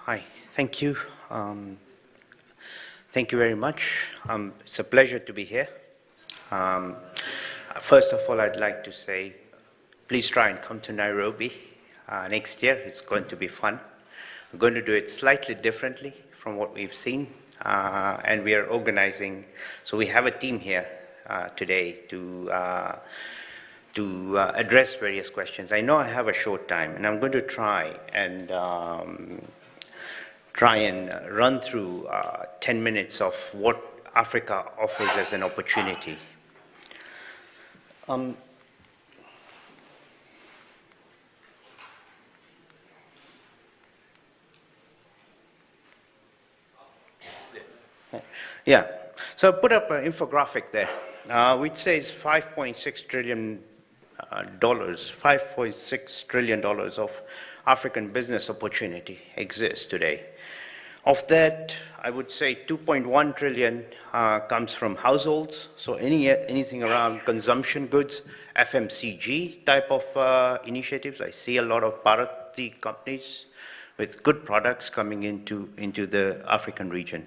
Hi, thank you. Thank you very much. It's a pleasure to be here. Um, First of all, I'd like to say, please try and come to Nairobi next year. It's going to be fun. We're going to do it slightly differently from what we've seen, and we are organizing. So we have a team here today to address various questions. I know I have a short time, and I'm going to try and run through 10 minutes of what Africa offers as an opportunity. Yeah, so I put up an infographic there, which says $5.6 trillion, $5.6 trillion of African business opportunity exists today. Of that, I would say 2.1 trillion comes from households, so anything around consumption goods, FMCG type of initiatives. I see a lot of Bharati companies with good products coming into the African region.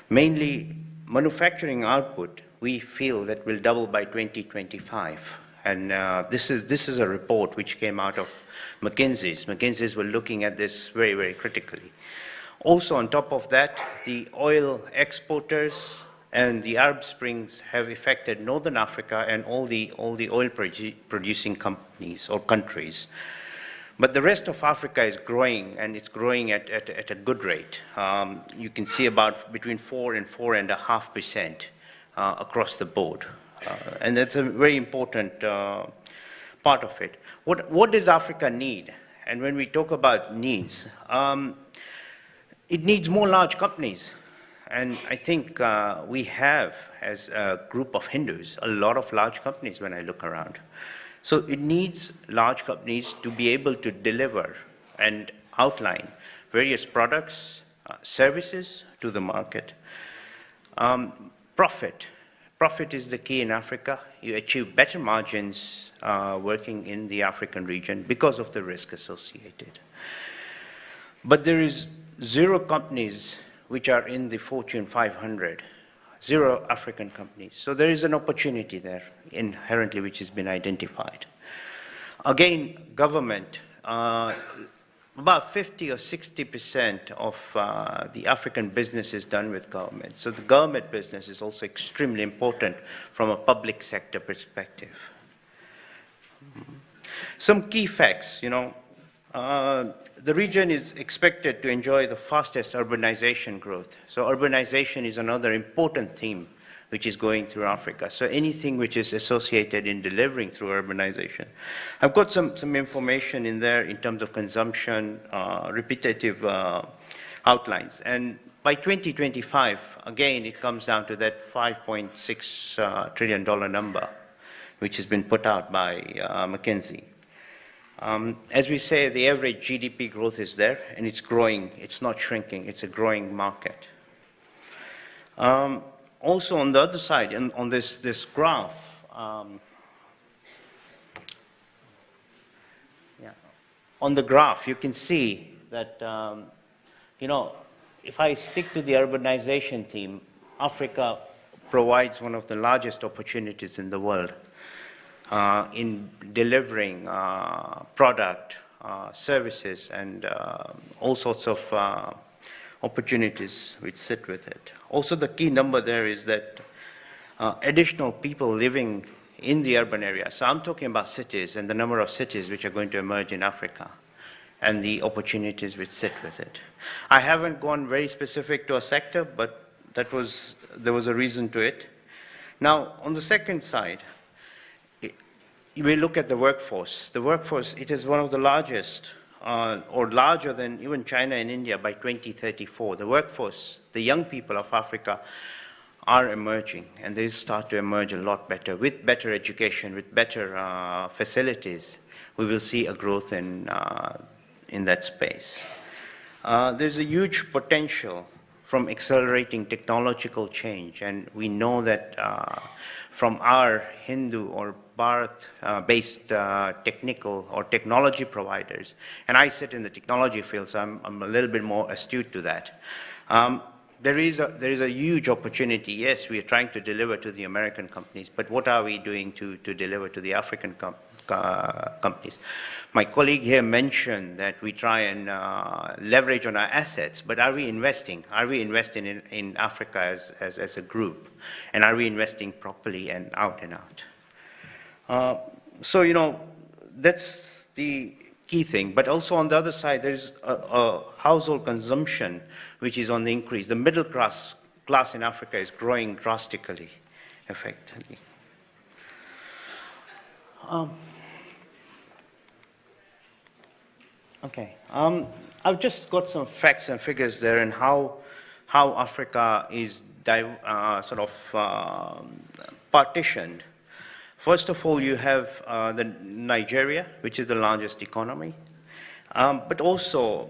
Mainly manufacturing output, we feel that will double by 2025. And this is a report which came out of McKinsey's. McKinsey's were looking at this very, very critically. Also, on top of that, the oil exporters and the Arab Springs have affected Northern Africa and all the oil producing companies or countries. But the rest of Africa is growing, and it's growing at a good rate. You can see about between 4 and 4.5% across the board. And that's a very important part of it. What does Africa need? And when we talk about needs, it needs more large companies. And I think we have, as a group of Hindus, a lot of large companies when I look around. So it needs large companies to be able to deliver and outline various products, services to the market. Profit is the key in Africa. You achieve better margins working in the African region because of the risk associated. But there is 0 companies which are in the Fortune 500, 0 African companies. So there is an opportunity there inherently which has been identified. Again, government, about 50 or 60% of the African business is done with government. So the government business is also extremely important from a public sector perspective. Some key facts, the region is expected to enjoy the fastest urbanization growth. So urbanization is another important theme which is going through Africa. So anything which is associated in delivering through urbanization. I've got some information in there in terms of consumption, repetitive outlines. And by 2025, again, it comes down to that $5.6 trillion number, which has been put out by McKinsey. As we say, the average GDP growth is there, and it's growing. It's not shrinking. It's a growing market. Also, on the other side, on this graph, on the graph, you can see that, if I stick to the urbanization theme, Africa provides one of the largest opportunities in the world in delivering product, services, and all sorts of opportunities which sit with it. Also, the key number there is that additional people living in the urban area. So I'm talking about cities and the number of cities which are going to emerge in Africa and the opportunities which sit with it. I haven't gone very specific to a sector, but there was a reason to it. Now, on the second side, you may look at the workforce. The workforce, it is one of the largest, or larger than even China and India by 2034. The workforce, the young people of Africa are emerging, and they start to emerge a lot better. With better education, with better facilities, we will see a growth in that space. There's a huge potential from accelerating technological change. And we know that from our Hindu or Bharat-based technical or technology providers, and I sit in the technology field, so I'm a little bit more astute to that. There is a huge opportunity. Yes, we are trying to deliver to the American companies, but what are we doing to deliver to the African companies? My colleague here mentioned that we try and leverage on our assets, but are we investing? Are we investing in Africa as a group? And are we investing properly and out? So, you know, that's the key thing. But also on the other side, there's a household consumption which is on the increase. The middle class in Africa is growing drastically, effectively. Okay, I've just got some facts and figures there and how Africa is partitioned. First of all, you have the Nigeria, which is the largest economy, but also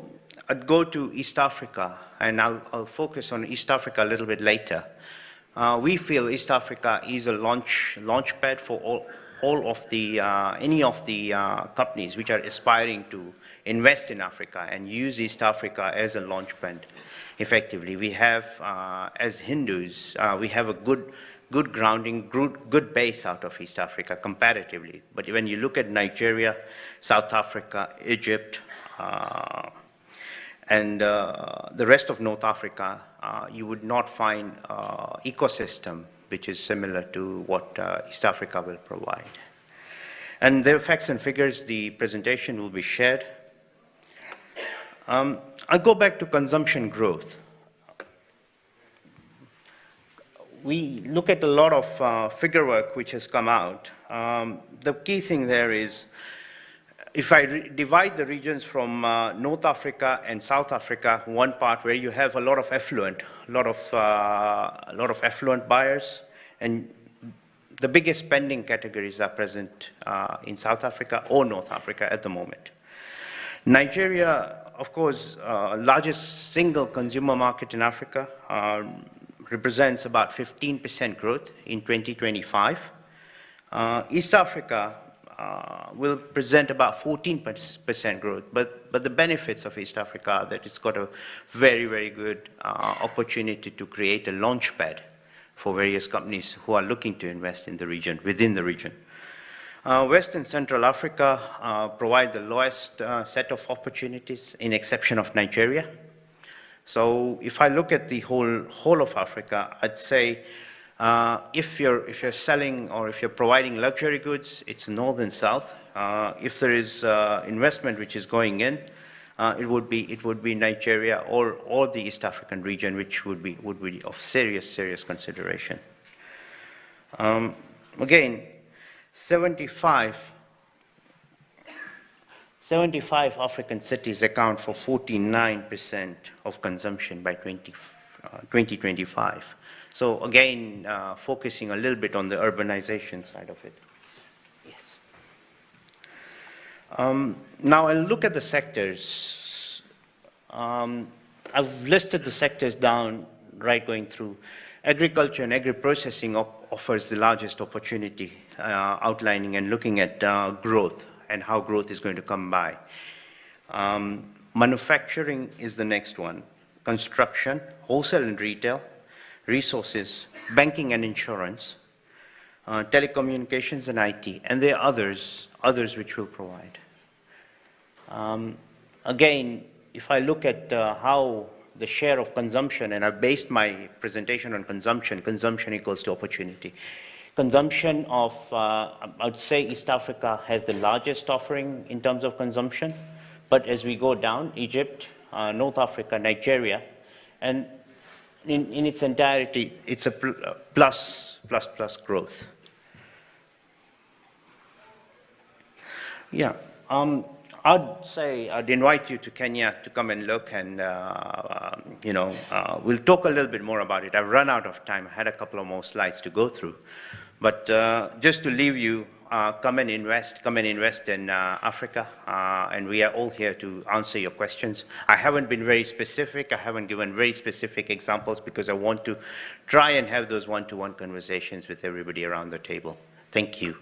I'd go to East Africa, and I'll focus on East Africa a little bit later. We feel East Africa is a launch pad for all of the any of the companies which are aspiring to invest in Africa and use East Africa as a launch pad. Effectively, we have as Hindus, we have a good grounding, good base out of East Africa comparatively. But when you look at Nigeria, South Africa, Egypt, and the rest of North Africa, you would not find ecosystem which is similar to what East Africa will provide. And the facts and figures, the presentation will be shared. I'll go back to consumption growth. We look at a lot of figure work which has come out. The key thing there is, if I divide the regions from North Africa and South Africa, one part where you have a lot of affluent buyers, and the biggest spending categories are present in South Africa or North Africa at the moment. Nigeria, of course, largest single consumer market in Africa, represents about 15% growth in 2025. East Africa will present about 14% growth, but the benefits of East Africa are that it's got a very, very good opportunity to create a launch pad for various companies who are looking to invest in the region, within the region. West and Central Africa provide the lowest set of opportunities, in exception of Nigeria. So if I look at the whole of Africa, I'd say if you're selling or if you're providing luxury goods, it's north and south. If there is investment which is going in, it would be Nigeria or the East African region, which would be of serious consideration. Again, 75 African cities account for 49% of consumption by 2025. So again, focusing a little bit on the urbanization side of it. Yes. Now I'll look at the sectors. I've listed the sectors down, right, going through. Agriculture and agri-processing offers the largest opportunity, outlining and looking at growth and how growth is going to come by. Manufacturing is the next one. Construction, wholesale and retail, resources, banking and insurance, telecommunications and IT, and there are others which will provide. Again, if I look at how the share of consumption, and I based my presentation on consumption equals to opportunity. Consumption of, I'd say East Africa has the largest offering in terms of consumption, but as we go down, Egypt, North Africa, Nigeria, and in its entirety, it's a plus growth. Yeah, I'd say I'd invite you to Kenya to come and look, and we'll talk a little bit more about it. I've run out of time. I had a couple of more slides to go through, but just to leave you come and invest in Africa, and we are all here to answer your questions. I haven't been very specific. I haven't given very specific examples because I want to try and have those one-to-one conversations with everybody around the table. Thank you.